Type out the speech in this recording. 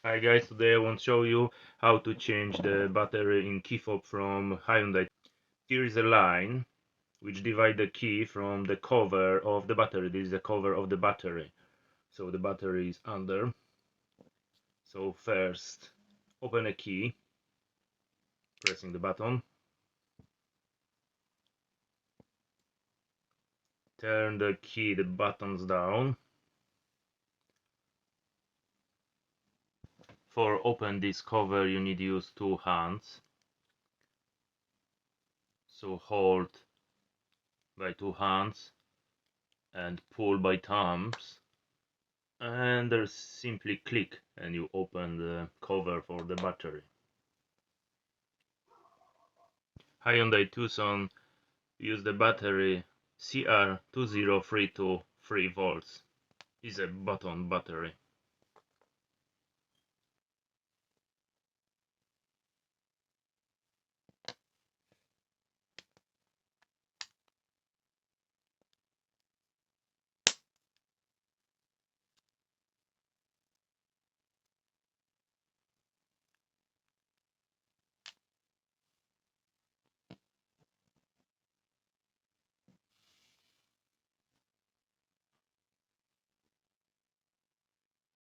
Hi guys, today I want to show you how to change the battery in key fob from Hyundai. Here is a line which divides the key from the cover of the battery. This is the cover of the battery. So the battery is under. So first open a key, pressing the button. Turn the key, the buttons down. For open this cover you need to use two hands. So hold by two hands and pull by thumbs. And there's simply click and you open the cover for the battery. Hyundai Tucson use the battery CR20323 volts. Is a button battery.